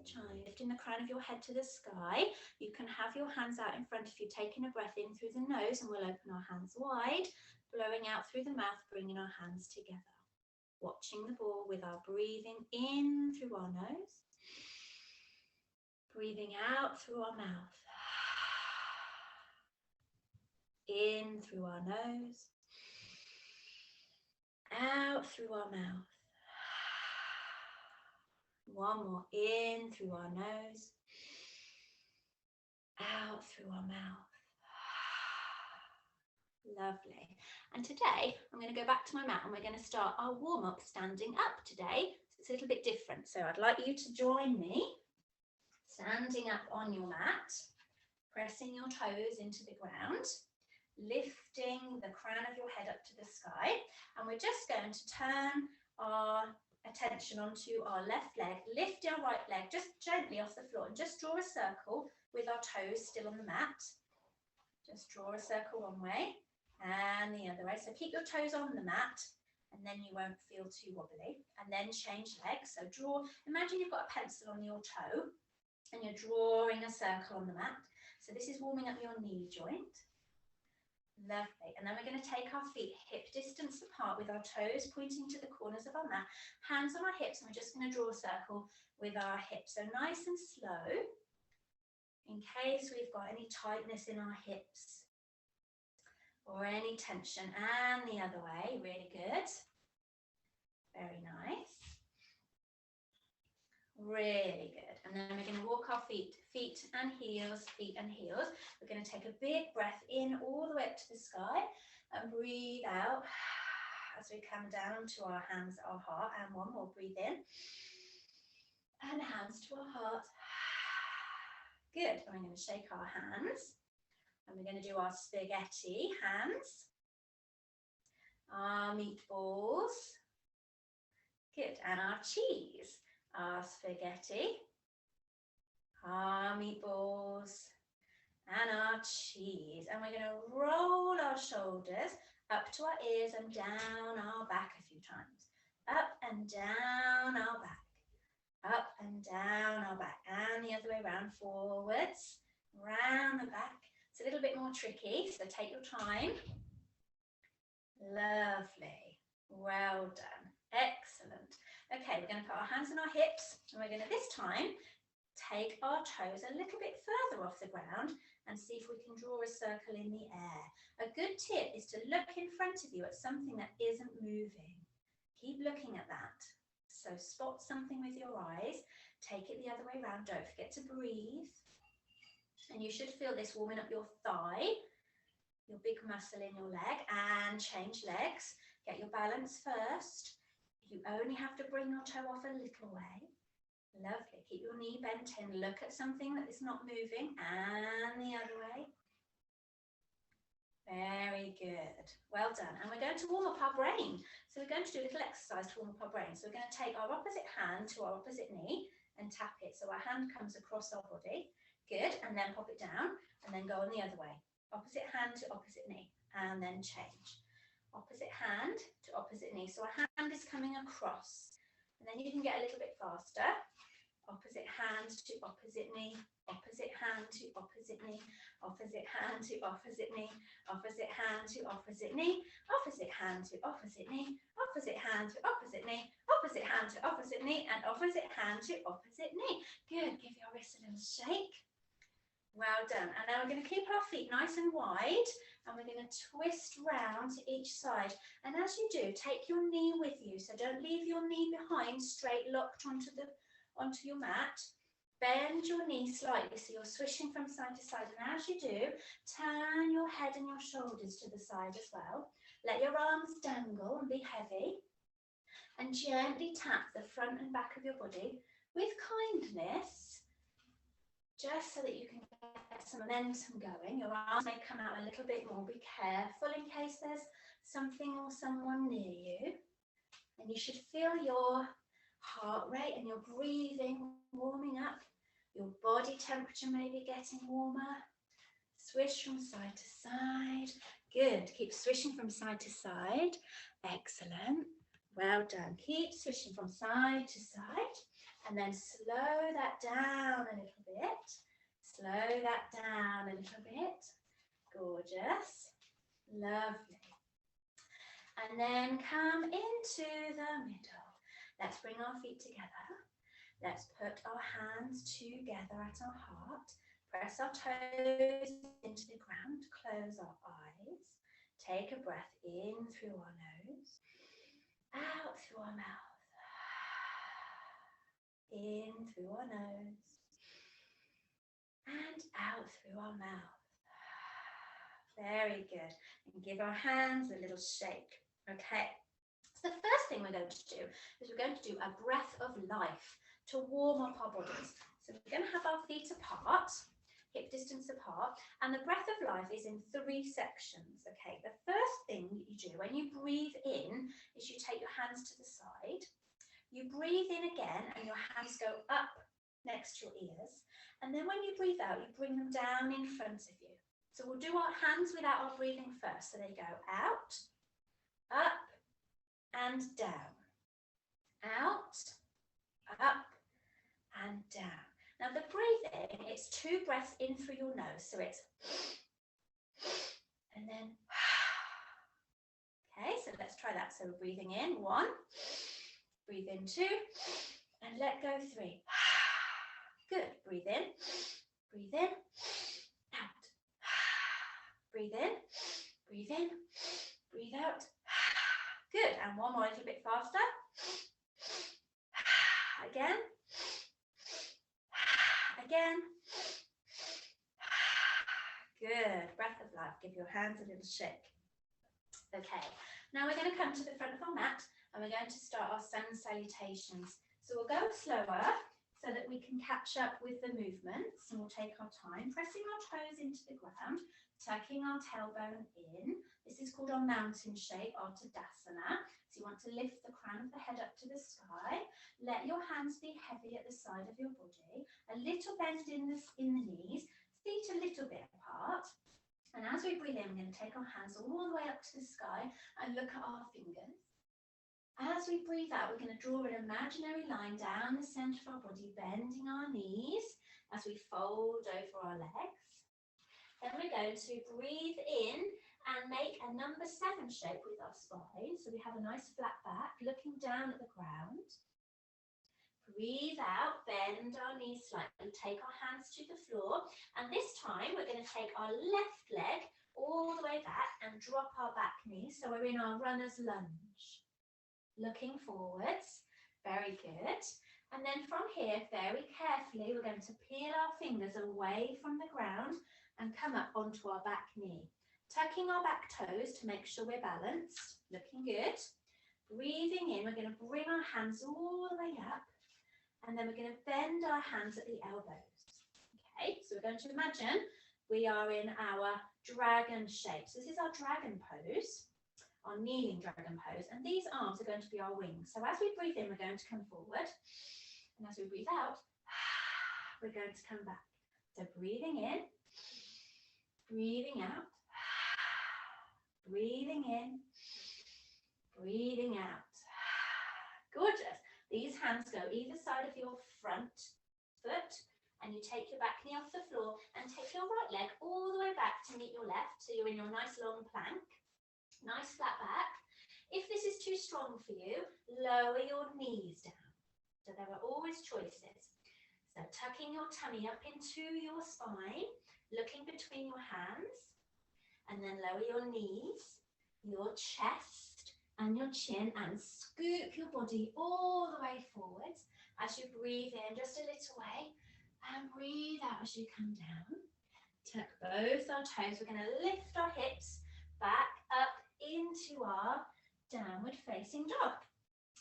time. Lifting the crown of your head to the sky. You can have your hands out in front of you, taking a breath in through the nose, and we'll open our hands wide, blowing out through the mouth, bringing our hands together. Watching the ball with our breathing in through our nose, breathing out through our mouth, in through our nose, out through our mouth. One more, in through our nose, out through our mouth. Lovely. And today I'm going to go back to my mat and we're going to start our warm-up standing up today. It's a little bit different. So I'd like you to join me, standing up on your mat, pressing your toes into the ground, lifting the crown of your head up to the sky. And we're just going to turn our attention onto our left leg, lift our right leg just gently off the floor and just draw a circle with our toes still on the mat. Just draw a circle one way and the other way. So keep your toes on the mat and then you won't feel too wobbly. And then change legs. So imagine you've got a pencil on your toe and you're drawing a circle on the mat. So this is warming up your knee joint. Lovely. And then we're going to take our feet hip distance apart with our toes pointing to the corners of our mat, hands on our hips, and we're just going to draw a circle with our hips. So nice and slow, in case we've got any tightness in our hips or any tension. And the other way, really good. Very nice. Really good. And then we're going to walk our feet and heels, feet and heels. We're going to take a big breath in all the way up to the sky and breathe out as we come down to our hands, our heart. And one more, breathe in and hands to our heart. Good. And we're going to shake our hands and we're going to do our spaghetti hands, our meatballs. Good. And our cheese. Our spaghetti, our meatballs, and our cheese. And we're going to roll our shoulders up to our ears and down our back a few times. Up and down our back. Up and down our back. And the other way around, forwards, round the back. It's a little bit more tricky, so take your time. Lovely. Well done. Excellent. Okay, we're going to put our hands on our hips and we're going to this time take our toes a little bit further off the ground and see if we can draw a circle in the air. A good tip is to look in front of you at something that isn't moving. Keep looking at that. So spot something with your eyes, take it the other way around, don't forget to breathe. And you should feel this warming up your thigh, your big muscle in your leg, and change legs. Get your balance first. You only have to bring your toe off a little way. Lovely. Keep your knee bent in. Look at something that is not moving. And the other way. Very good. Well done. And we're going to warm up our brain. So we're going to do a little exercise to warm up our brain. So we're going to take our opposite hand to our opposite knee and tap it. So our hand comes across our body. Good. And then pop it down and then go on the other way. Opposite hand to opposite knee and then change. Opposite hand to opposite knee. So our hand is coming across. And then you can get a little bit faster. Opposite hand to opposite knee. Opposite hand to opposite knee. Opposite hand to opposite knee. Opposite hand to opposite knee. Opposite hand to opposite knee. Opposite hand to opposite knee. Opposite hand to opposite knee. And opposite hand to opposite knee. Good. Give your wrist a little shake. Well done. And now we're going to keep our feet nice and wide and we're going to twist round to each side. And as you do, take your knee with you. So don't leave your knee behind, straight locked onto your mat. Bend your knee slightly so you're swishing from side to side. And as you do, turn your head and your shoulders to the side as well. Let your arms dangle and be heavy. And gently tap the front and back of your body with kindness, just so that you can get some momentum going. Your arms may come out a little bit more. Be careful in case there's something or someone near you. And you should feel your heart rate and your breathing warming up. Your body temperature may be getting warmer. Swish from side to side. Good. Keep swishing from side to side. Excellent. Well done. Keep swishing from side to side. And then slow that down a little bit. Slow that down a little bit. Gorgeous. Lovely. And then come into the middle. Let's bring our feet together. Let's put our hands together at our heart. Press our toes into the ground. Close our eyes. Take a breath in through our nose. Out through our mouth. In through our nose. And out through our mouth. Very good. And give our hands a little shake. Okay. So the first thing we're going to do is we're going to do a breath of life to warm up our bodies. So we're going to have our feet apart, hip distance apart, and the breath of life is in 3 sections. Okay. The first thing that you do when you breathe in is you take your hands to the side. You breathe in again and your hands go up next to your ears. And then when you breathe out, you bring them down in front of you. So we'll do our hands without our breathing first. So they go out, up, and down. Out, up, and down. Now the breathing, it's 2 breaths in through your nose. So it's, and then, okay, so let's try that. So we're breathing in, 1, breathe in 2, and let go 3. Good, breathe in, out. Breathe in, breathe out. Good, and one more, a little bit faster. Again. Again. Good, breath of life. Give your hands a little shake. Okay, now we're going to come to the front of our mat and we're going to start our sun salutations. So we'll go slower so that we can catch up with the movements, and we'll take our time, pressing our toes into the ground, tucking our tailbone in. This is called our mountain shape, our Tadasana. So you want to lift the crown of the head up to the sky. Let your hands be heavy at the side of your body. A little bend in the knees, feet a little bit apart. And as we breathe in, we're going to take our hands all the way up to the sky and look at our fingers. As we breathe out, we're going to draw an imaginary line down the centre of our body, bending our knees as we fold over our legs. Then we're going to breathe in and make a number 7 shape with our spine. So we have a nice flat back, looking down at the ground. Breathe out, bend our knees slightly, take our hands to the floor. And this time we're going to take our left leg all the way back and drop our back knee. So we're in our runner's lunge. Looking forwards, very good. And then from here, very carefully, we're going to peel our fingers away from the ground and come up onto our back knee. Tucking our back toes to make sure we're balanced, looking good. Breathing in, we're going to bring our hands all the way up, and then we're going to bend our hands at the elbows. Okay, so we're going to imagine we are in our dragon shape. So this is our dragon pose. Our kneeling dragon pose, and these arms are going to be our wings. So as we breathe in, we're going to come forward, and as we breathe out, we're going to come back. So breathing in, breathing out, breathing in, breathing out. Gorgeous. These hands go either side of your front foot, and you take your back knee off the floor and take your right leg all the way back to meet your left. So you're in your nice long plank. Nice flat back. If this is too strong for you, lower your knees down. So there are always choices. So tucking your tummy up into your spine, looking between your hands, and then lower your knees, your chest, and your chin, and scoop your body all the way forwards as you breathe in just a little way, and breathe out as you come down. Tuck both our toes. We're going to lift our hips back up into our downward facing dog.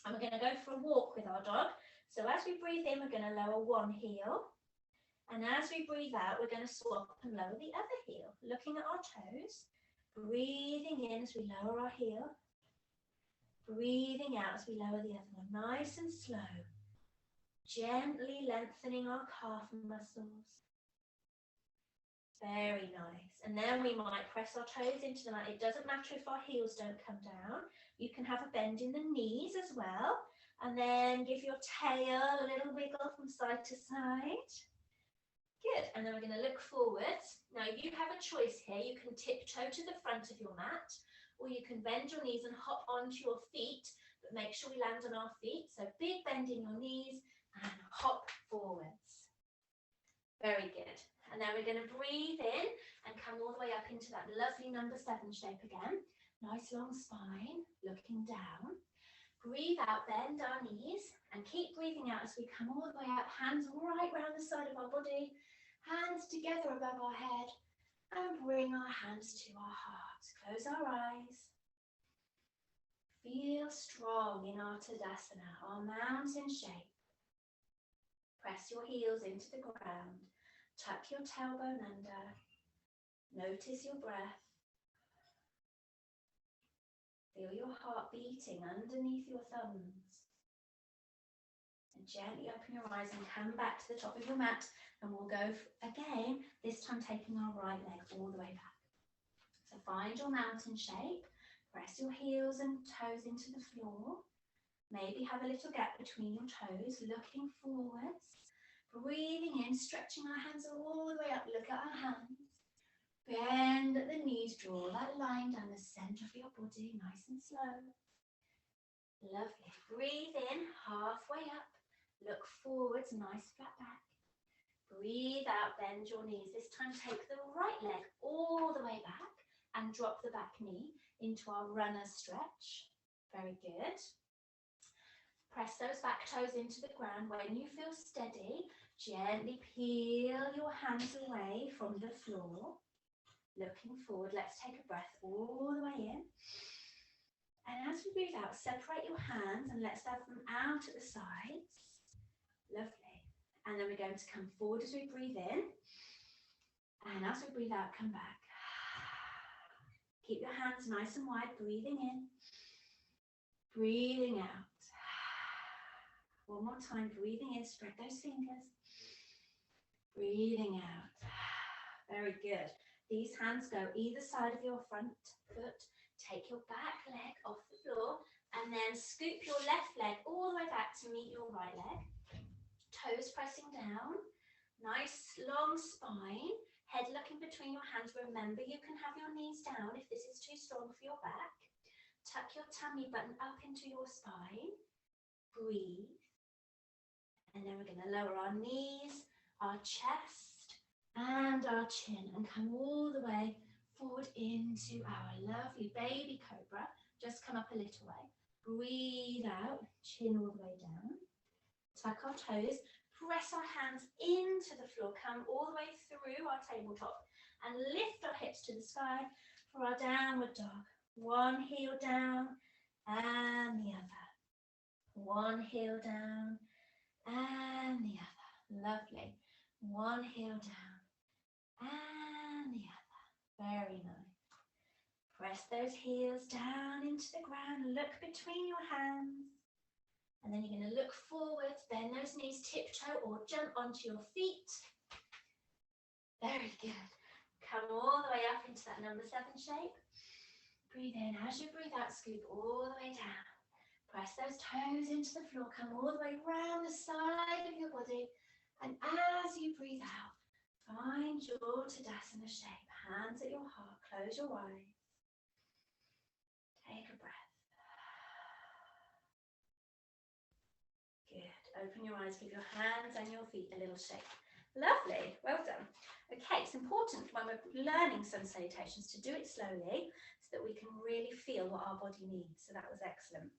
And we're going to go for a walk with our dog. So as we breathe in, we're going to lower one heel. And as we breathe out, we're going to swap and lower the other heel, looking at our toes. Breathing in as we lower our heel. Breathing out as we lower the other one. Nice and slow. Gently lengthening our calf muscles. Very nice. And then we might press our toes into the mat. It doesn't matter if our heels don't come down. You can have a bend in the knees as well. And then give your tail a little wiggle from side to side. Good, and then we're going to look forwards. Now you have a choice here. You can tiptoe to the front of your mat, or you can bend your knees and hop onto your feet, but make sure we land on our feet. So big bend in your knees and hop forwards. Very good. And now we're going to breathe in and come all the way up into that lovely number 7 shape again. Nice long spine, looking down. Breathe out, bend our knees, and keep breathing out as we come all the way up. Hands right round the side of our body, hands together above our head, and bring our hands to our hearts. Close our eyes. Feel strong in our Tadasana, our mountain shape. Press your heels into the ground. Tuck your tailbone under. Notice your breath. Feel your heart beating underneath your thumbs. And gently open your eyes and come back to the top of your mat. And we'll go again, this time taking our right leg all the way back. So find your mountain shape. Press your heels and toes into the floor. Maybe have a little gap between your toes, looking forwards. Breathing in, stretching our hands all the way up. Look at our hands. Bend at the knees, draw that line down the centre of your body, nice and slow. Lovely. Breathe in, halfway up. Look forwards, nice flat back. Breathe out, bend your knees. This time take the right leg all the way back and drop the back knee into our runner's stretch. Very good. Press those back toes into the ground. When you feel steady, gently peel your hands away from the floor. Looking forward, let's take a breath all the way in. And as we breathe out, separate your hands and let's have them out at the sides. Lovely. And then we're going to come forward as we breathe in. And as we breathe out, come back. Keep your hands nice and wide, breathing in. Breathing out. One more time, breathing in, spread those fingers. Breathing out. Very good. These hands go either side of your front foot. Take your back leg off the floor and then scoop your left leg all the way back to meet your right leg. Toes pressing down. Nice long spine. Head looking between your hands. Remember, you can have your knees down if this is too strong for your back. Tuck your tummy button up into your spine. Breathe. And then we're going to lower our knees, our chest, and our chin, and come all the way forward into our lovely baby cobra. Just come up a little way. Breathe out, chin all the way down. Tuck our toes, press our hands into the floor, come all the way through our tabletop, and lift our hips to the sky for our downward dog. One heel down, and the other. One heel down, and the other. Lovely. One heel down. And the other. Very nice. Press those heels down into the ground. Look between your hands. And then you're going to look forwards. Bend those knees, tiptoe or jump onto your feet. Very good. Come all the way up into that number 7 shape. Breathe in. As you breathe out, scoop all the way down. Press those toes into the floor. Come all the way round the side of your body. And as you breathe out, find your Tadasana shape, hands at your heart, close your eyes. Take a breath. Good. Open your eyes, give your hands and your feet a little shake. Lovely, well done. Okay, it's important when we're learning sun salutations to do it slowly so that we can really feel what our body needs. So that was excellent.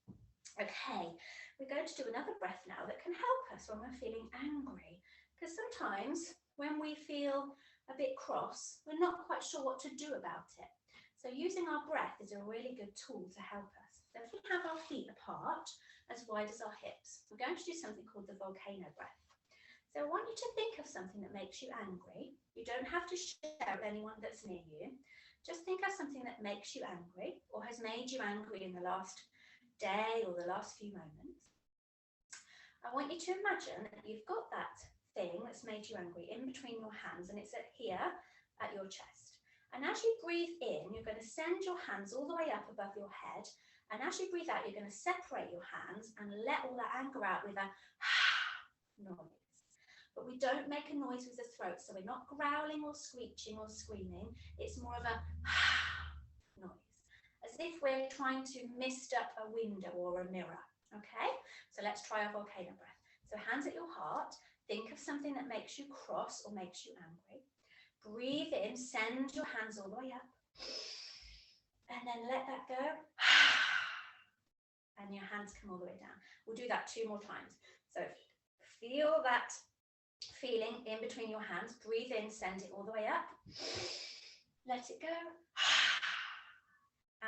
Okay, we're going to do another breath now that can help us when we're feeling angry. Because sometimes when we feel a bit cross, we're not quite sure what to do about it. So using our breath is a really good tool to help us. So if we have our feet apart, as wide as our hips, we're going to do something called the volcano breath. So I want you to think of something that makes you angry. You don't have to share with anyone that's near you. Just think of something that makes you angry or has made you angry in the last day or the last few moments. I want you to imagine that you've got that thing that's made you angry in between your hands, and it's here at your chest. And as you breathe in, you're going to send your hands all the way up above your head And as you breathe out, you're going to separate your hands and let all that anger out with a noise. But we don't make a noise with the throat, so we're not growling or screeching or screaming. It's more of a noise, as if we're trying to mist up a window or a mirror. Okay, so let's try our volcano breath. So hands at your heart, think of something that makes you cross or makes you angry. Breathe in, send your hands all the way up, and then let that go. And your hands come all the way down. We'll do that 2 more times. So feel that feeling in between your hands. Breathe in, send it all the way up. Let it go.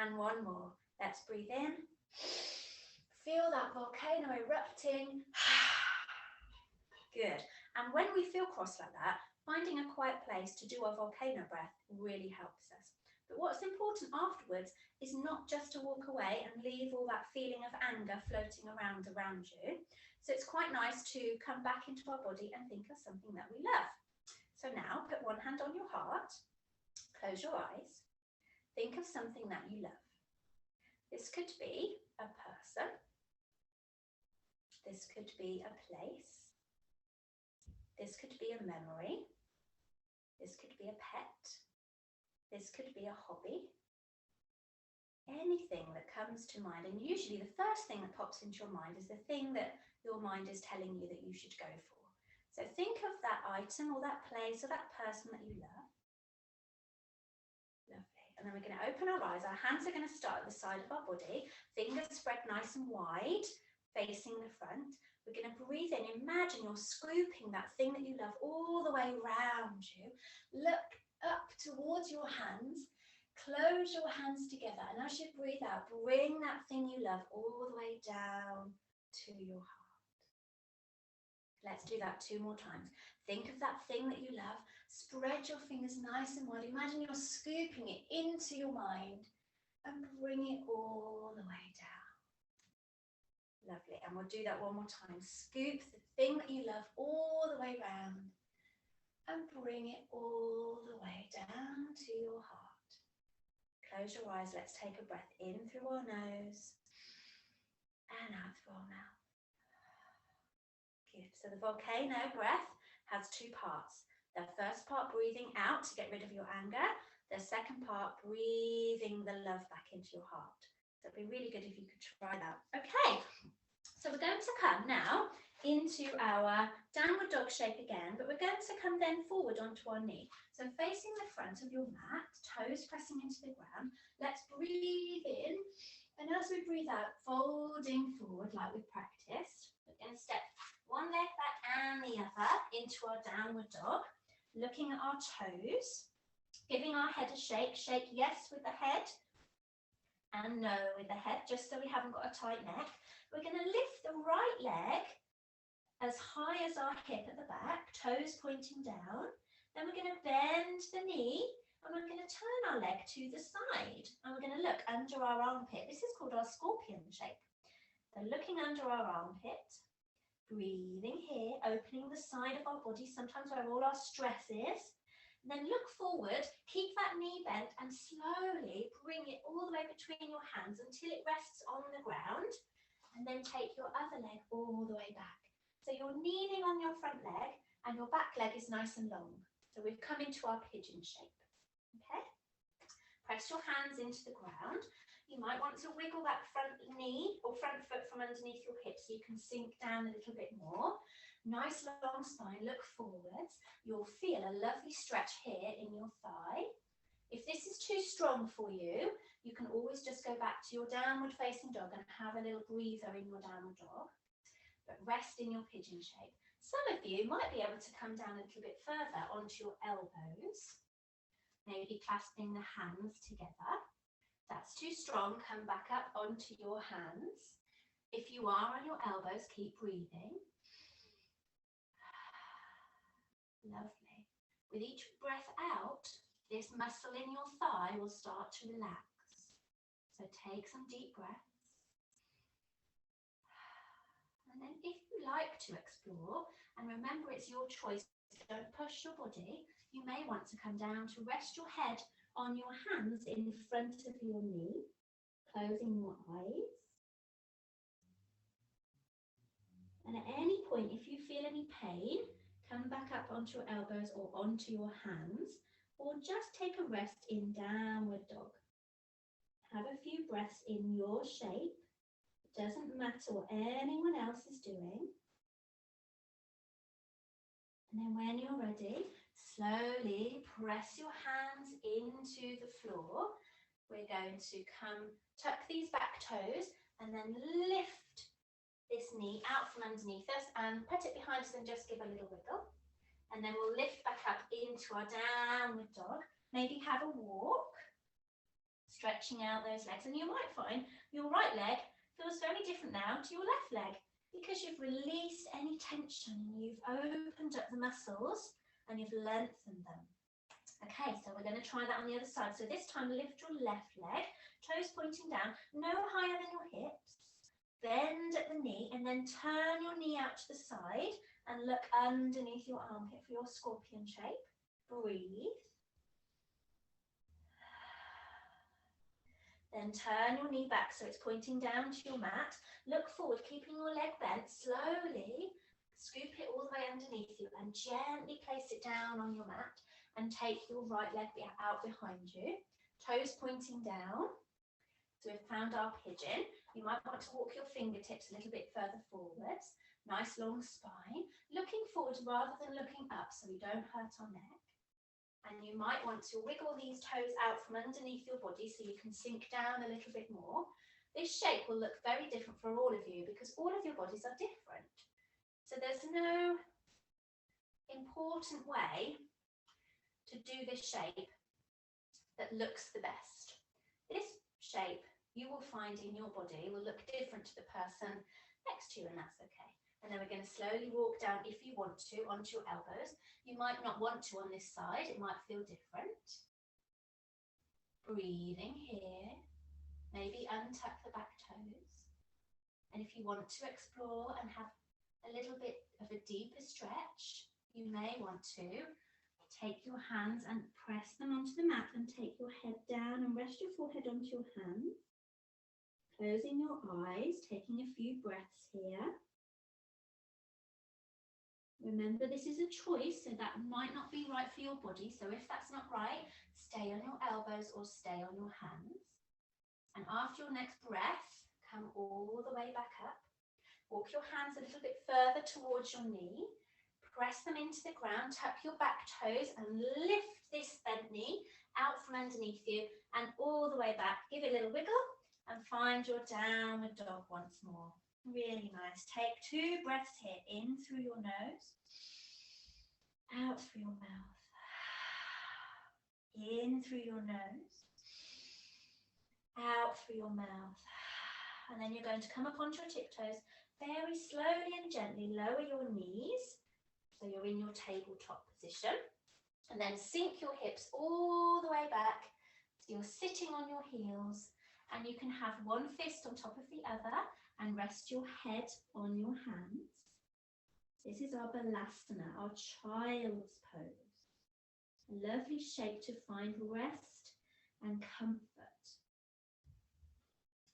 And 1 more. Let's breathe in. Feel that volcano erupting. Good. And when we feel cross like that, finding a quiet place to do our volcano breath really helps us. But what's important afterwards is not just to walk away and leave all that feeling of anger floating around you. So it's quite nice to come back into our body and think of something that we love. So now put 1 hand on your heart, close your eyes, think of something that you love. This could be a person, this could be a place, this could be a memory, this could be a pet, this could be a hobby, anything that comes to mind. And usually the first thing that pops into your mind is the thing that your mind is telling you that you should go for. So think of that item or that place or that person that you love. Lovely. And then we're going to open our eyes. Our hands are going to start at the side of our body, fingers spread nice and wide, facing the front. We're going to breathe in. Imagine you're scooping that thing that you love all the way around you. Look up towards your hands. Close your hands together, and as you breathe out, bring that thing you love all the way down to your heart. Let's do that 2 more times. Think of that thing that you love. Spread your fingers nice and wide. Imagine you're scooping it into your mind and bring it all the way down. Lovely. And we'll do that 1 more time. Scoop the thing that you love all the way round and bring it all the way down to your heart. Close your eyes. Let's take a breath in through our nose and out through our mouth. Good. So the volcano breath has 2 parts. The first part, breathing out to get rid of your anger. The second part, breathing the love back into your heart. So it'd be really good if you could try that. Okay. So we're going to come now into our downward dog shape again, but we're going to come then forward onto our knee. So facing the front of your mat, toes pressing into the ground. Let's breathe in, and as we breathe out, folding forward like we've practiced. We're going to step 1 leg back and the other into our downward dog, looking at our toes, giving our head a shake. Shake yes with the head and no with the head, just so we haven't got a tight neck. We're going to lift the right leg as high as our hip at the back, toes pointing down. Then we're going to bend the knee and we're going to turn our leg to the side. And we're going to look under our armpit. This is called our scorpion shape. So looking under our armpit, breathing here, opening the side of our body, sometimes where all our stress is. And then look forward, keep that knee bent and slowly bring it all the way between your hands until it rests on the ground. And then take your other leg all the way back. So you're kneeling on your front leg and your back leg is nice and long. So we've come into our pigeon shape. Okay? Press your hands into the ground. You might want to wiggle that front knee or front foot from underneath your hips so you can sink down a little bit more. Nice long spine, look forwards. You'll feel a lovely stretch here in your thigh. If this is too strong for you, you can always just go back to your downward facing dog and have a little breather in your downward dog. But rest in your pigeon shape. Some of you might be able to come down a little bit further onto your elbows, maybe clasping the hands together. If that's too strong, come back up onto your hands. If you are on your elbows, keep breathing. Lovely. With each breath out, this muscle in your thigh will start to relax. So take some deep breaths. And then if you like to explore, and remember it's your choice, don't push your body, you may want to come down to rest your head on your hands in front of your knee. closing your eyes. And at any point, if you feel any pain, come back up onto your elbows or onto your hands, or just take a rest in downward dog. Have a few breaths in your shape. It doesn't matter what anyone else is doing. And then when you're ready, slowly press your hands into the floor. We're going to tuck these back toes and then lift this knee out from underneath us and put it behind us and just give a little wiggle. And then we'll lift back up into our downward dog. Maybe have a walk, stretching out those legs. And you might find your right leg feels very different now to your left leg because you've released any tension, you've opened up the muscles and you've lengthened them. Okay, so we're going to try that on the other side. So this time lift your left leg, toes pointing down, no higher than your hips. Bend at the knee and then turn your knee out to the side and look underneath your armpit for your scorpion shape. Breathe. Then turn your knee back so it's pointing down to your mat. Look forward, keeping your leg bent. Slowly scoop it all the way underneath you and gently place it down on your mat and take your right leg out behind you. Toes pointing down. So we've found our pigeon. You might want to walk your fingertips a little bit further forwards. Nice long spine. Looking forward rather than looking up so we don't hurt our neck. And you might want to wiggle these toes out from underneath your body so you can sink down a little bit more. This shape will look very different for all of you because all of your bodies are different. So there's no important way to do this shape that looks the best. This shape you will find in your body will look different to the person next to you, and that's okay. And then we're going to slowly walk down, if you want to, onto your elbows. You might not want to on this side, it might feel different. Breathing here, maybe untuck the back toes. And if you want to explore and have a little bit of a deeper stretch, you may want to take your hands and press them onto the mat and take your head down and rest your forehead onto your hands. Closing your eyes, taking a few breaths here. Remember, this is a choice, so that might not be right for your body. So if that's not right, stay on your elbows or stay on your hands. And after your next breath, come all the way back up. Walk your hands a little bit further towards your knee. Press them into the ground, tuck your back toes and lift this bent knee out from underneath you and all the way back. Give it a little wiggle and find your downward dog once more. Really nice. Take 2 breaths here, in through your nose, out through your mouth. In through your nose, out through your mouth. And then you're going to come up onto your tiptoes. Very slowly and gently lower your knees. So you're in your tabletop position. And then sink your hips all the way back. So you're sitting on your heels. And you can have one fist on top of the other and rest your head on your hands. This is our Balasana, our child's pose. A lovely shape to find rest and comfort.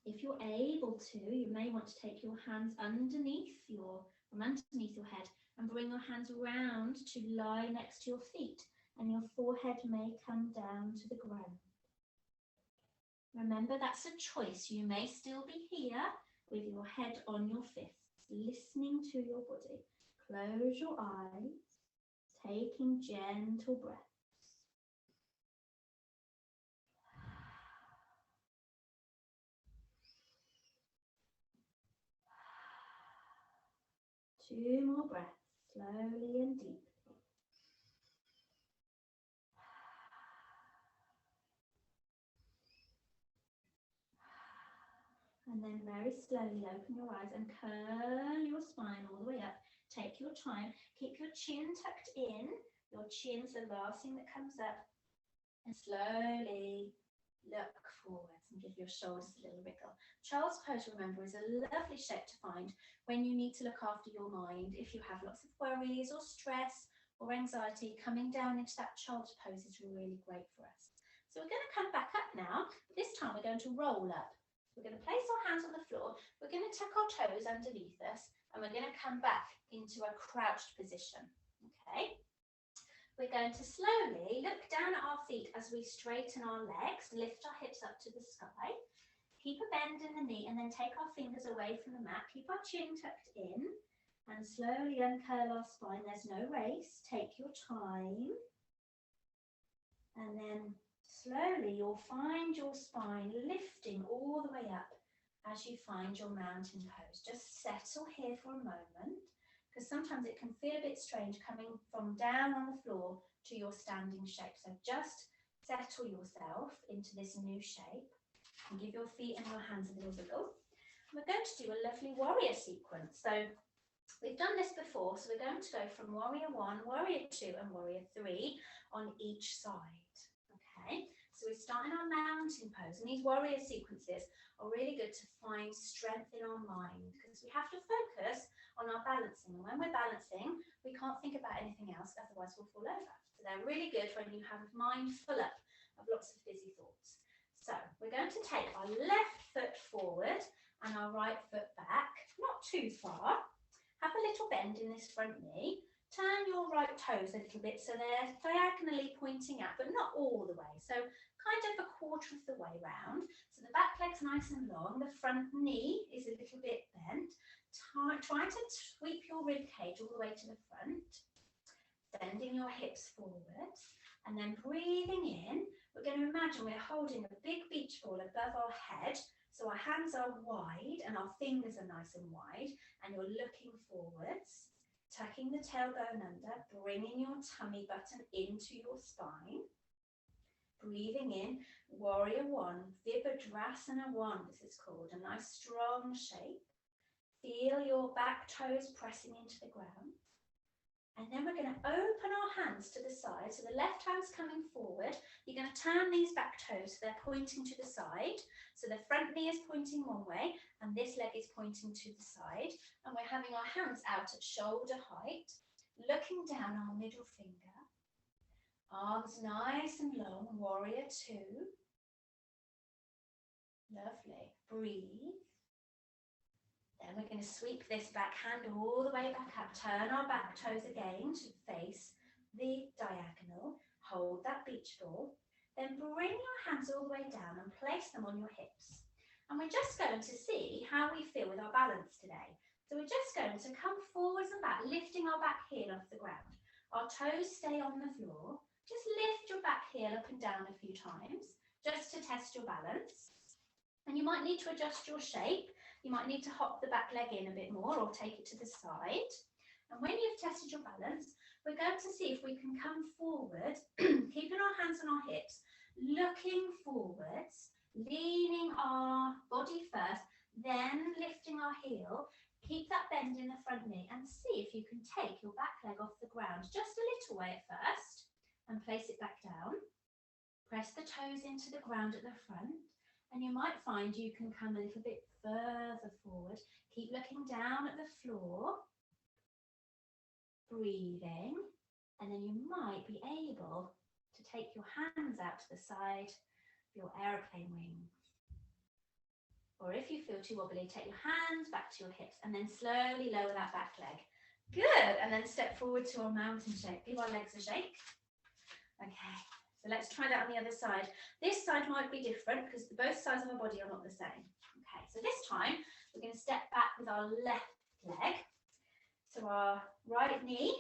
If you're able to, you may want to take your hands from underneath your head and bring your hands around to lie next to your feet, and your forehead may come down to the ground. Remember, that's a choice. You may still be here with your head on your fists, listening to your body. Close your eyes, taking gentle breaths. Two more breaths, slowly and deeply. And then very slowly open your eyes and curl your spine all the way up. Take your time. Keep your chin tucked in. Your chin's the last thing that comes up. And slowly look forwards and give your shoulders a little wriggle. Child's pose, remember, is a lovely shape to find when you need to look after your mind. If you have lots of worries or stress or anxiety, coming down into that child's pose is really great for us. So we're going to come back up now. But this time we're going to roll up. We're going to place our hands on the floor. We're going to tuck our toes underneath us, and we're going to come back into a crouched position. Okay. We're going to slowly look down at our feet as we straighten our legs, lift our hips up to the sky. Keep a bend in the knee and then take our fingers away from the mat. Keep our chin tucked in and slowly uncurl our spine. There's no race. Take your time. And then slowly you'll find your spine lifting all the way up as you find your mountain pose. Just settle here for a moment, because sometimes it can feel a bit strange coming from down on the floor to your standing shape. So just settle yourself into this new shape and give your feet and your hands a little wiggle. We're going to do a lovely warrior sequence. So we've done this before, so we're going to go from warrior 1, warrior 2 and warrior 3 on each side. Okay, so we're starting our mountain pose, and these warrior sequences are really good to find strength in our mind, because we have to focus on our balancing, and when we're balancing we can't think about anything else, otherwise we'll fall over. So they're really good when you have a mind full up of lots of busy thoughts. So we're going to take our left foot forward and our right foot back, not too far. Have a little bend in this front knee. Turn your right toes a little bit so they're diagonally pointing out, but not all the way. So kind of a quarter of the way round. So the back leg's nice and long. The front knee is a little bit bent. Try to sweep your rib cage all the way to the front. Bending your hips forward. And then breathing in, we're going to imagine we're holding a big beach ball above our head. So our hands are wide and our fingers are nice and wide. And you're looking forwards. Tucking the tailbone under, bringing your tummy button into your spine. Breathing in, warrior 1, Vibhadrasana 1, this is called, a nice strong shape. Feel your back toes pressing into the ground. And then we're going to open our hands to the side. So the left hand's coming forward. You're going to turn these back toes so they're pointing to the side. So the front knee is pointing one way and this leg is pointing to the side. And we're having our hands out at shoulder height, looking down our middle finger. Arms nice and long, warrior 2. Lovely. Breathe. Then we're going to sweep this back hand all the way back up. Turn our back toes again to face the diagonal. Hold that beach ball. Then bring your hands all the way down and place them on your hips. And we're just going to see how we feel with our balance today. So we're just going to come forwards and back, lifting our back heel off the ground. Our toes stay on the floor. Just lift your back heel up and down a few times, just to test your balance. And you might need to adjust your shape. You might need to hop the back leg in a bit more or take it to the side. And when you've tested your balance, we're going to see if we can come forward, keeping our hands on our hips, looking forwards, leaning our body first, then lifting our heel. Keep that bend in the front knee and see if you can take your back leg off the ground just a little way at first and place it back down. Press the toes into the ground at the front. And you might find you can come a little bit further forward. Keep looking down at the floor. Breathing. And then you might be able to take your hands out to the side of your aeroplane wings. Or if you feel too wobbly, take your hands back to your hips and then slowly lower that back leg. Good. And then step forward to our mountain shape. Give our legs a shake. Okay. So let's try that on the other side. This side might be different because both sides of our body are not the same. Okay, so this time we're going to step back with our left leg. So our right knee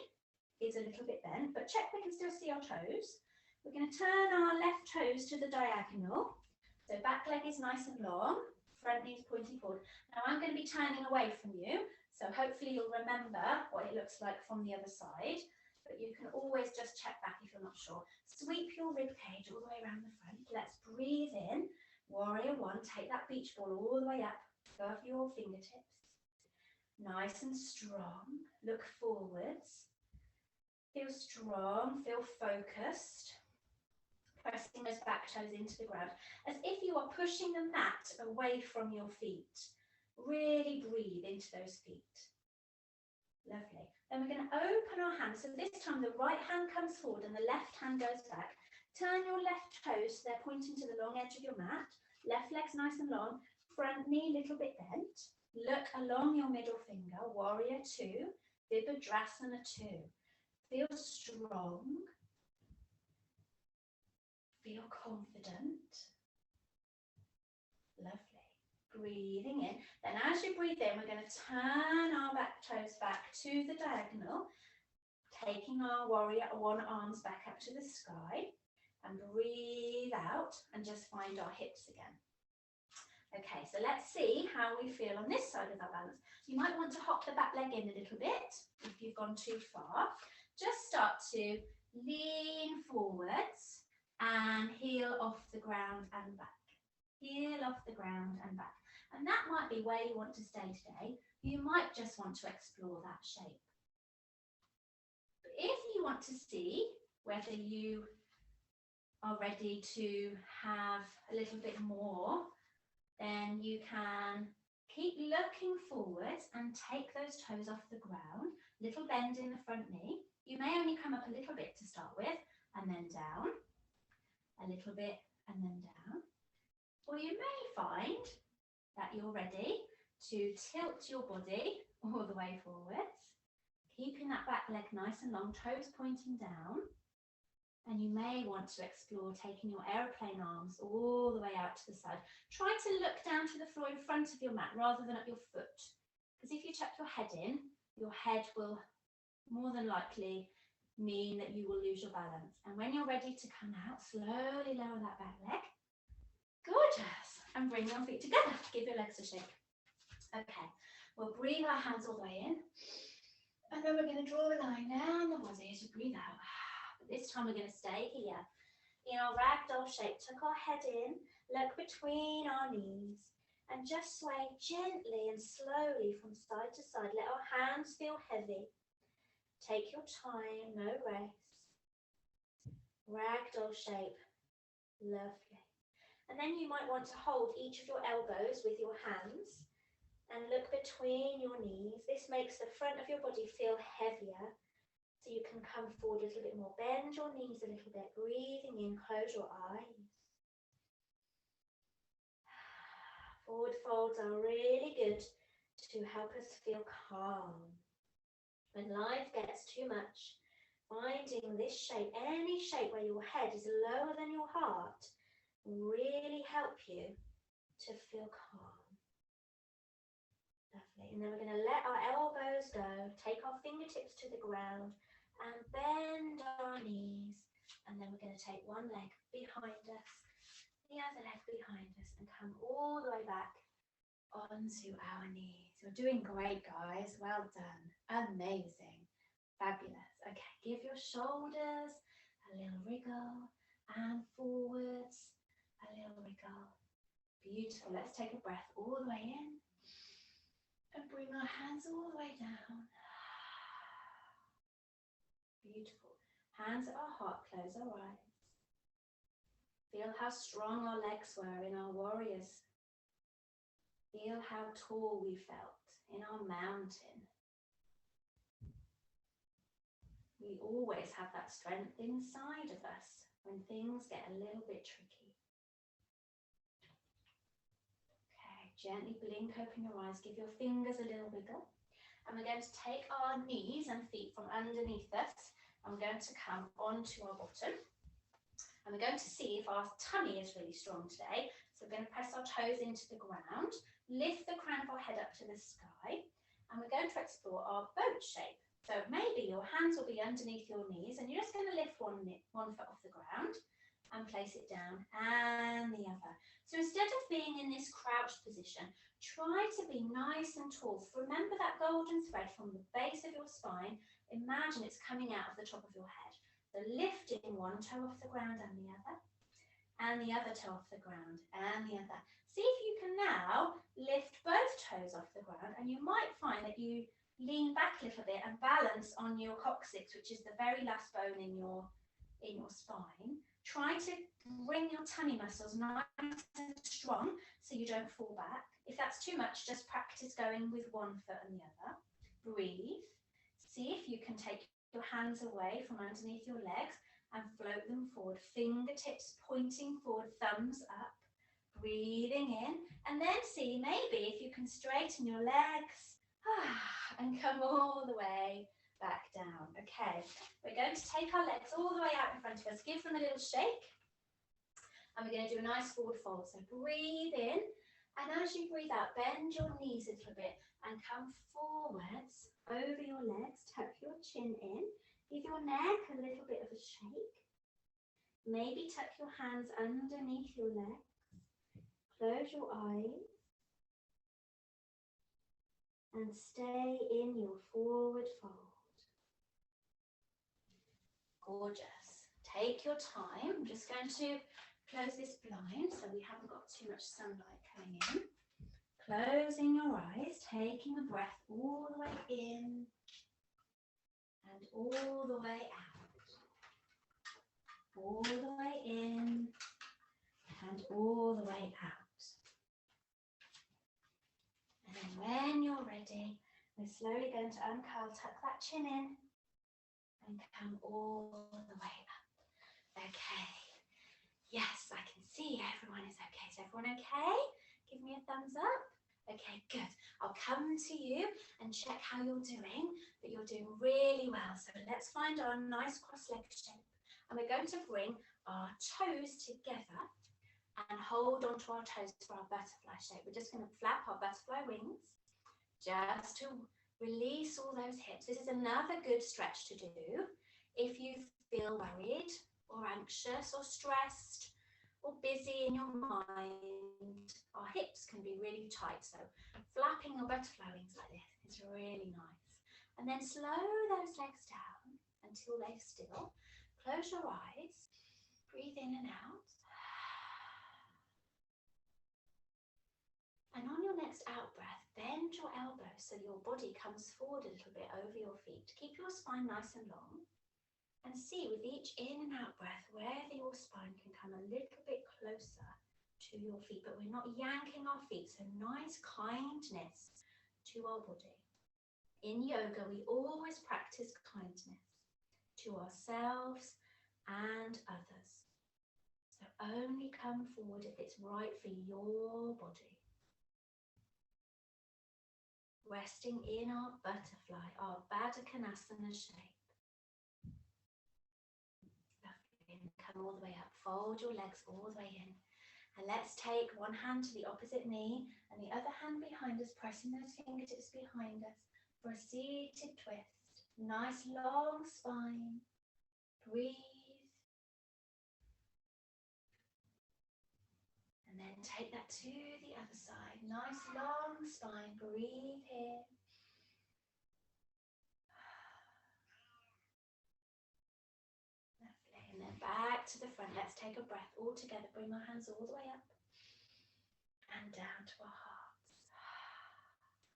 is a little bit bent, but check we can still see our toes. We're going to turn our left toes to the diagonal. So back leg is nice and long, front knee is pointing forward. Now I'm going to be turning away from you, so hopefully you'll remember what it looks like from the other side. But you can always just check back if you're not sure. Sweep your rib cage all the way around the front. Let's breathe in. Warrior 1, take that beach ball all the way up above your fingertips. Nice and strong. Look forwards. Feel strong, feel focused. Pressing those back toes into the ground as if you are pushing the mat away from your feet. Really breathe into those feet. Lovely. Then we're going to open our hands. So this time the right hand comes forward and the left hand goes back. Turn your left toes so they're pointing to the long edge of your mat. Left leg's nice and long. front knee a little bit bent. Look along your middle finger, warrior 2, Vibhadrasana 2. Feel strong, feel confident. Lovely. Breathing in. Then as you breathe in, we're going to turn our back toes back to the diagonal, taking our warrior 1 arms back up to the sky, and breathe out and just find our hips again. Okay, so let's see how we feel on this side of our balance. You might want to hop the back leg in a little bit if you've gone too far. Just start to lean forwards and heel off the ground and back. Heel off the ground and back. And that might be where you want to stay today. You might just want to explore that shape. But if you want to see whether you are ready to have a little bit more, then you can keep looking forwards and take those toes off the ground. Little bend in the front knee. You may only come up a little bit to start with, and then down, a little bit, and then down. Or you may find that you're ready to tilt your body all the way forwards, keeping that back leg nice and long, toes pointing down. And you may want to explore taking your aeroplane arms all the way out to the side. Try to look down to the floor in front of your mat rather than at your foot. Because if you tuck your head in, your head will more than likely mean that you will lose your balance. And when you're ready to come out, slowly lower that back leg. Gorgeous. And bring your feet together. Give your legs a shake. Okay, we'll breathe our hands all the way in. And then we're going to draw a line down the body as you breathe out. This time we're going to stay here in our ragdoll shape. Tuck our head in, look between our knees, and just sway gently and slowly from side to side. Let our hands feel heavy. Take your time, no race. Ragdoll shape. Lovely. And then you might want to hold each of your elbows with your hands and look between your knees. This makes the front of your body feel heavier. So you can come forward a little bit more. Bend your knees a little bit. Breathing in, close your eyes. Forward folds are really good to help us feel calm. When life gets too much, finding this shape, any shape where your head is lower than your heart, will really help you to feel calm. Lovely. And then we're going to let our elbows go, take our fingertips to the ground, and bend our knees, and then we're going to take one leg behind us, the other leg behind us, and come all the way back onto our knees. You're doing great, guys. Well done. Amazing. Fabulous. Okay, give your shoulders a little wriggle, and forwards, a little wriggle. Beautiful. Let's take a breath all the way in, and bring our hands all the way down. Beautiful. Hands at our heart, close our eyes. Feel how strong our legs were in our warriors. Feel how tall we felt in our mountain. We always have that strength inside of us when things get a little bit tricky. Okay, gently blink open your eyes, give your fingers a little wiggle. And we're going to take our knees and feet from underneath us, and we're going to come onto our bottom. And we're going to see if our tummy is really strong today. So we're going to press our toes into the ground, lift the crown of our head up to the sky, and we're going to explore our boat shape. So maybe your hands will be underneath your knees, and you're just going to lift one foot off the ground and place it down, and the other. So instead of being in this crouched position, try to be nice and tall. Remember that golden thread from the base of your spine. Imagine it's coming out of the top of your head. So lifting one toe off the ground and the other toe off the ground and the other. See if you can now lift both toes off the ground, and you might find that you lean back a little bit and balance on your coccyx, which is the very last bone in your spine. Try to bring your tummy muscles nice and strong so you don't fall back. If that's too much, just practice going with one foot and the other. Breathe. See if you can take your hands away from underneath your legs and float them forward. Fingertips pointing forward, thumbs up. Breathing in, and then see maybe if you can straighten your legs and come all the way back down. Okay, we're going to take our legs all the way out in front of us, give them a little shake, and we're going to do a nice forward fold. So breathe in, and as you breathe out, bend your knees a little bit and come forwards over your legs, tuck your chin in, give your neck a little bit of a shake, maybe tuck your hands underneath your legs. Close your eyes and stay in your forward fold. Gorgeous. Take your time. I'm just going to close this blind so we haven't got too much sunlight coming in. Closing your eyes, taking a breath all the way in and all the way out. All the way in and all the way out. And then when you're ready, we're slowly going to uncurl, tuck that chin in, and come all the way up. Okay. Yes, I can see everyone is okay. Is everyone okay? Give me a thumbs up. Okay, good. I'll come to you and check how you're doing, but you're doing really well. So let's find our nice cross-legged shape. And we're going to bring our toes together and hold onto our toes for our butterfly shape. We're just going to flap our butterfly wings just to release all those hips. This is another good stretch to do if you feel worried or anxious or stressed or busy in your mind. Our hips can be really tight, so flapping your butterfly wings like this is really nice. And then slow those legs down until they're still. Close your eyes, breathe in and out. And on your next out breath, bend your elbows so your body comes forward a little bit over your feet. Keep your spine nice and long. And see with each in and out breath whether your spine can come a little bit closer to your feet, but we're not yanking our feet, so nice kindness to our body. In yoga, we always practice kindness to ourselves and others. So only come forward if it's right for your body. Resting in our butterfly, our Baddha Konasana shape. Come all the way up, fold your legs all the way in. And let's take one hand to the opposite knee and the other hand behind us, pressing those fingertips behind us for a seated twist. Nice long spine. Breathe. And then take that to the other side. Nice long spine. Breathe here. And then back to the front. Let's take a breath all together. Bring our hands all the way up and down to our hearts.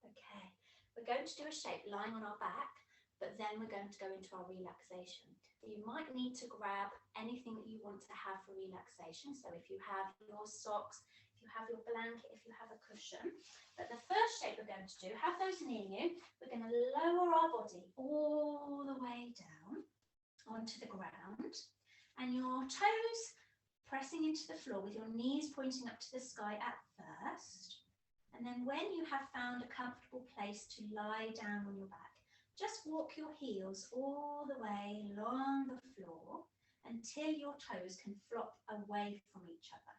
Okay, we're going to do a shape lying on our back, but then we're going to go into our relaxation. You might need to grab anything that you want to have for relaxation. So if you have your socks, if you have your blanket, if you have a cushion. But the first shape we're going to do, have those near you. We're going to lower our body all the way down onto the ground. And your toes pressing into the floor with your knees pointing up to the sky at first. And then when you have found a comfortable place to lie down on your back, just walk your heels all the way along the floor until your toes can flop away from each other.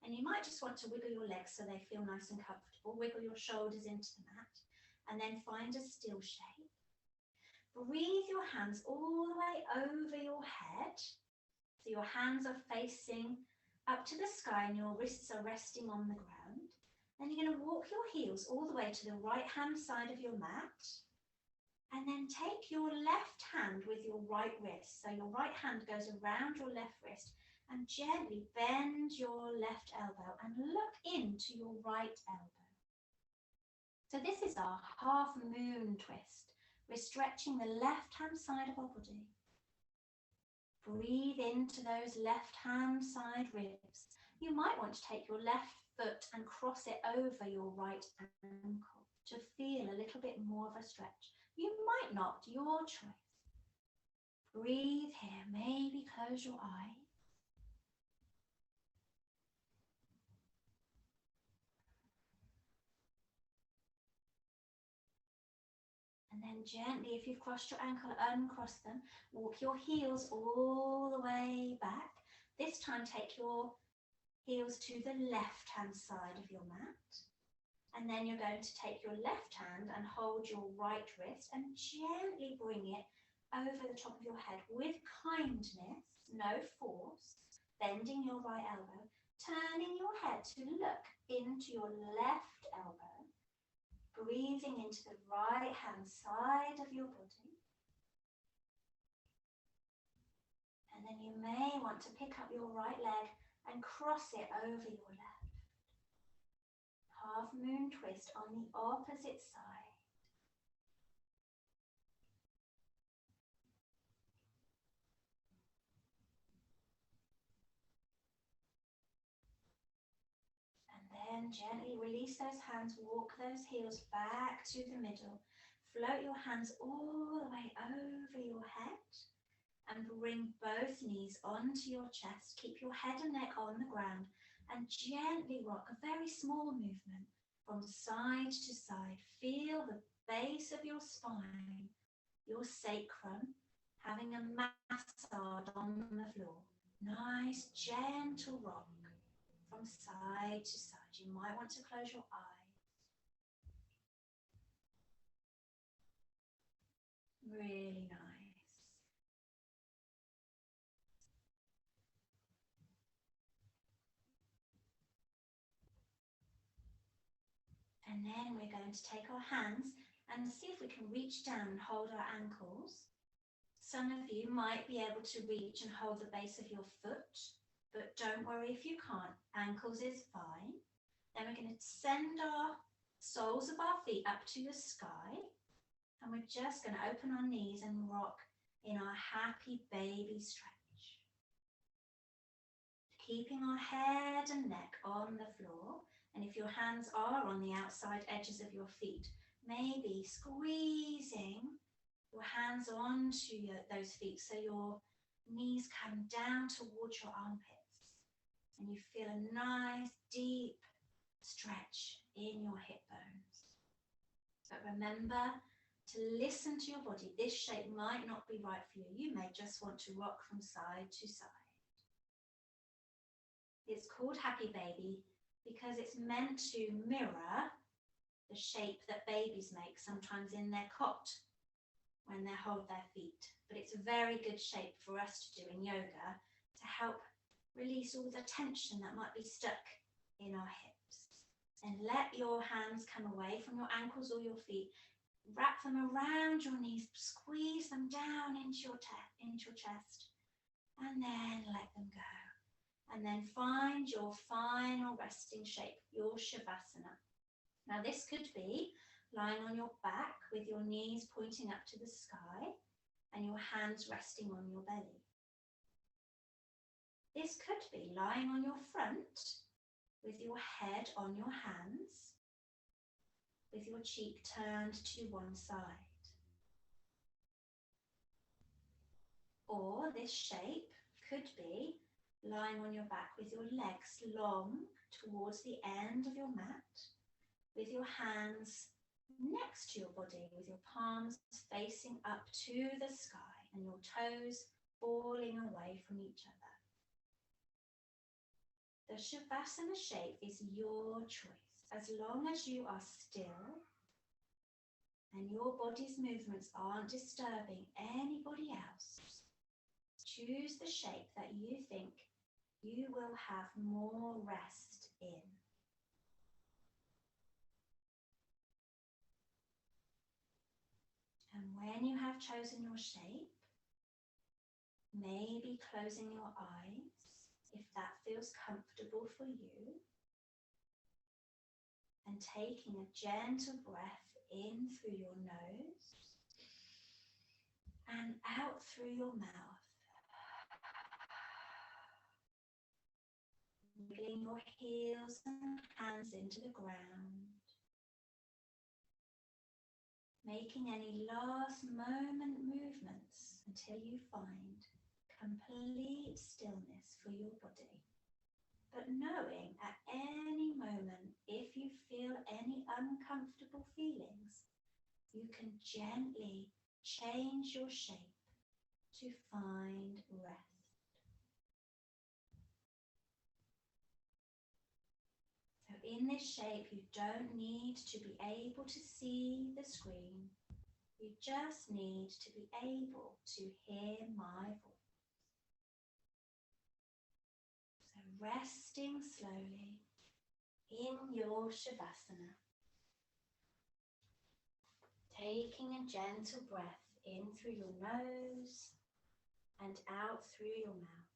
And you might just want to wiggle your legs so they feel nice and comfortable. Wiggle your shoulders into the mat and then find a still shape. Breathe your hands all the way over your head. So your hands are facing up to the sky and your wrists are resting on the ground. Then you're going to walk your heels all the way to the right hand side of your mat. And then take your left hand with your right wrist. So your right hand goes around your left wrist and gently bend your left elbow and look into your right elbow. So this is our half moon twist. We're stretching the left hand side of our body. Breathe into those left hand side ribs. You might want to take your left foot and cross it over your right ankle to feel a little bit more of a stretch. You might not, your choice. Breathe here, maybe close your eyes. And then gently, if you've crossed your ankle, uncross them. Walk your heels all the way back. This time, take your heels to the left-hand side of your mat. And then you're going to take your left hand and hold your right wrist and gently bring it over the top of your head with kindness, no force, bending your right elbow, turning your head to look into your left elbow, breathing into the right hand side of your body. And then you may want to pick up your right leg and cross it over your left. Half moon twist on the opposite side. And then gently release those hands, walk those heels back to the middle. Float your hands all the way over your head and bring both knees onto your chest. Keep your head and neck on the ground and gently rock, a very small movement from side to side. Feel the base of your spine, your sacrum, having a massage on the floor. Nice, gentle rock from side to side. You might want to close your eyes. Really nice. And then we're going to take our hands and see if we can reach down and hold our ankles. Some of you might be able to reach and hold the base of your foot, but don't worry if you can't. Ankles is fine. Then we're going to send our soles of our feet up to the sky. And we're just going to open our knees and rock in our happy baby stretch. Keeping our head and neck on the floor. And if your hands are on the outside edges of your feet, maybe squeezing your hands onto those feet so your knees come down towards your armpits. And you feel a nice, deep stretch in your hip bones. But remember to listen to your body. This shape might not be right for you. You may just want to rock from side to side. It's called Happy Baby because it's meant to mirror the shape that babies make sometimes in their cot when they hold their feet. But it's a very good shape for us to do in yoga to help release all the tension that might be stuck in our hips. And let your hands come away from your ankles or your feet. Wrap them around your knees, squeeze them down into your chest, and then let them go. And then find your final resting shape, your Shavasana. Now this could be lying on your back with your knees pointing up to the sky and your hands resting on your belly. This could be lying on your front with your head on your hands, with your cheek turned to one side. Or this shape could be lying on your back with your legs long towards the end of your mat, with your hands next to your body, with your palms facing up to the sky and your toes falling away from each other. The Shavasana shape is your choice. As long as you are still and your body's movements aren't disturbing anybody else, choose the shape that you think you will have more rest in. And when you have chosen your shape, maybe closing your eyes if that feels comfortable for you, and taking a gentle breath in through your nose and out through your mouth. Wiggling your heels and hands into the ground. Making any last moment movements until you find complete stillness for your body. But knowing at any moment if you feel any uncomfortable feelings, you can gently change your shape to find rest. So in this shape, you don't need to be able to see the screen. You just need to be able to hear my voice. So resting slowly in your Shavasana. Taking a gentle breath in through your nose and out through your mouth.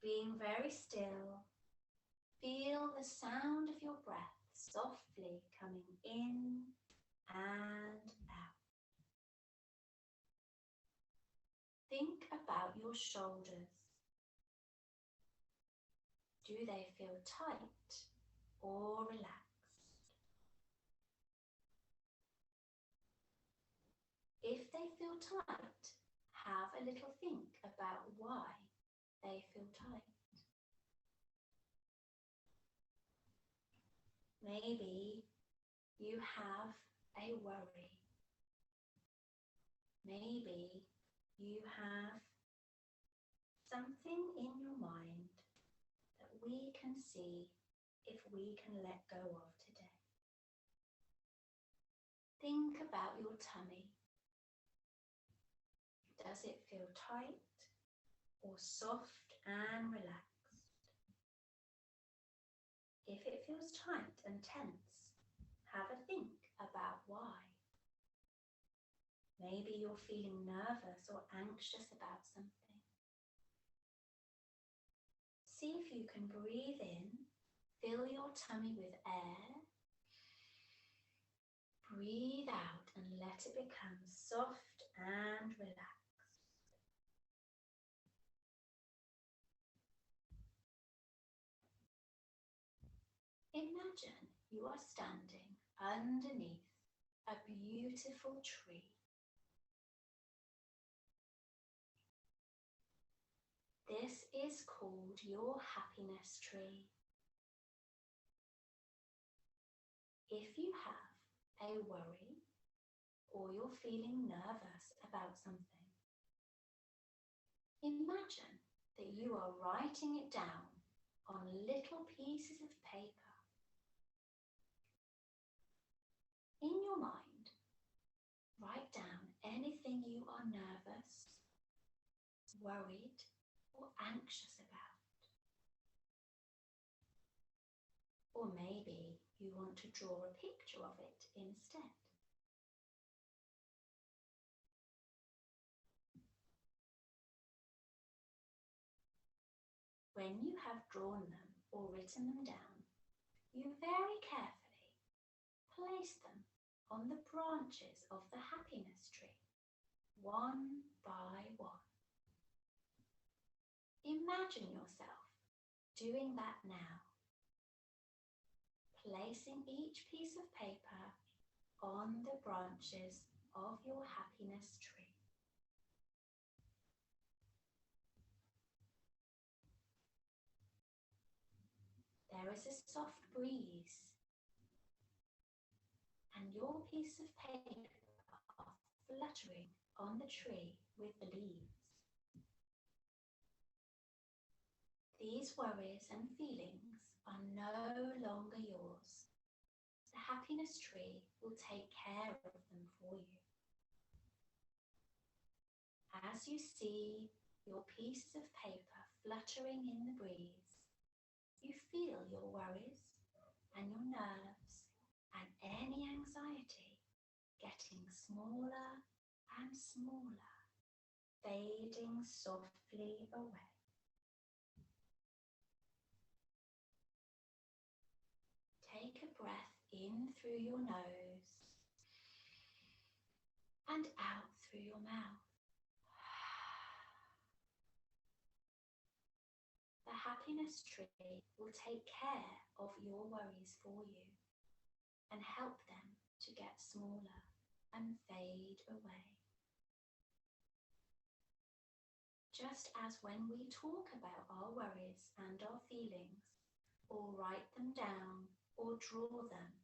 Being very still, feel the sound of your breath softly coming in and out. Think about your shoulders. Do they feel tight or relaxed? If they feel tight, have a little think about why they feel tight. Maybe you have a worry. Maybe you have something in your mind that we can see if we can let go of today. Think about your tummy. Does it feel tight or soft and relaxed? If it feels tight and tense, have a think about why. Maybe you're feeling nervous or anxious about something. See if you can breathe in, fill your tummy with air. Breathe out and let it become soft and relaxed. Imagine you are standing underneath a beautiful tree. This is called your happiness tree. If you have a worry or you're feeling nervous about something, imagine that you are writing it down on little pieces of paper. In your mind, write down anything you are nervous, worried, or anxious about. Or maybe you want to draw a picture of it instead. When you have drawn them or written them down, you very carefully place them on the branches of the happiness tree, one by one. Imagine yourself doing that now, placing each piece of paper on the branches of your happiness tree. There is a soft breeze, and your piece of paper are fluttering on the tree with the leaves. These worries and feelings are no longer yours. The happiness tree will take care of them for you. As you see your pieces of paper fluttering in the breeze, you feel your worries and your nerves and any anxiety getting smaller and smaller, fading softly away. Take a breath in through your nose and out through your mouth. The happiness tree will take care of your worries for you and help them to get smaller and fade away. Just as when we talk about our worries and our feelings, or write them down or draw them,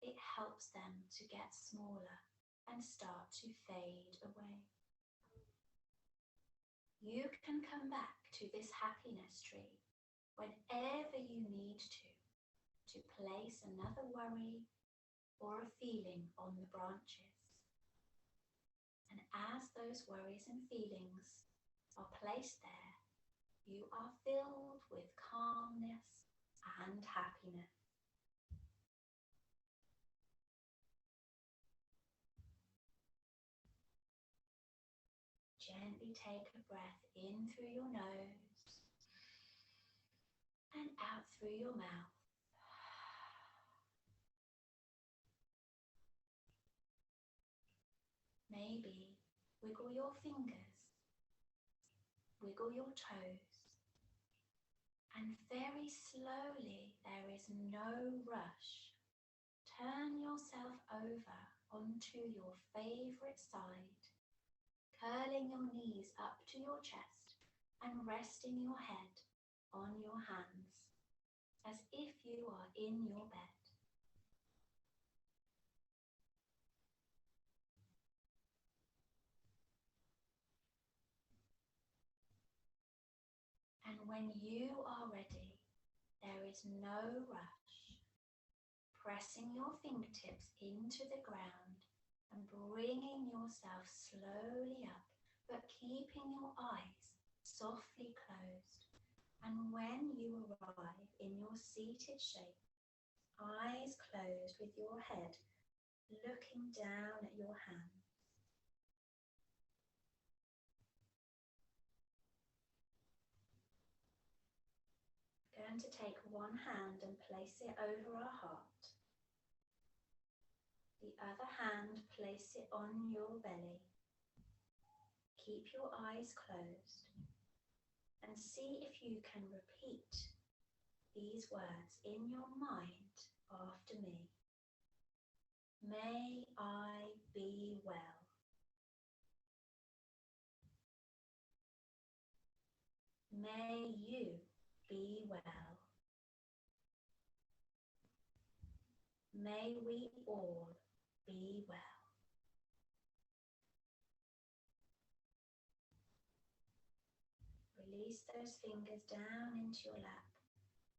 it helps them to get smaller and start to fade away. You can come back to this happiness tree whenever you need to place another worry or a feeling on the branches. And as those worries and feelings are placed there, you are filled with calmness and happiness. Gently take a breath in through your nose and out through your mouth. Maybe wiggle your fingers, wiggle your toes, and very slowly, there is no rush. Turn yourself over onto your favourite side, curling your knees up to your chest and resting your head on your hands as if you are in your bed. And when you are ready, there is no rush. Pressing your fingertips into the ground and bringing yourself slowly up, but keeping your eyes softly closed. And when you arrive in your seated shape, eyes closed with your head looking down at your hands. Going to take one hand and place it over our heart. The other hand, place it on your belly. Keep your eyes closed and see if you can repeat these words in your mind after me. May I be well. May you be well. May we all be well. Release those fingers down into your lap.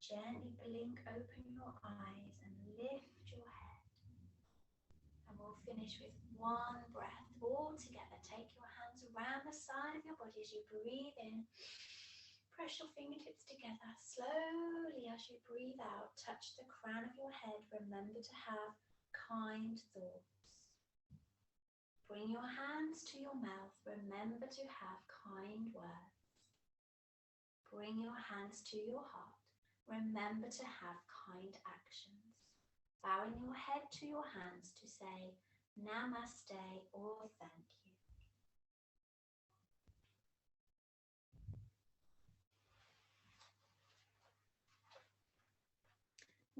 Gently blink open your eyes and lift your head. And we'll finish with one breath all together. Take your hands around the side of your body as you breathe in. Press your fingertips together slowly as you breathe out. Touch the crown of your head. Remember to have kind thoughts. Bring your hands to your mouth. Remember to have kind words. Bring your hands to your heart. Remember to have kind actions. Bowing your head to your hands to say Namaste or thank you.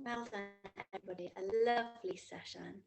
Well done, everybody. A lovely session.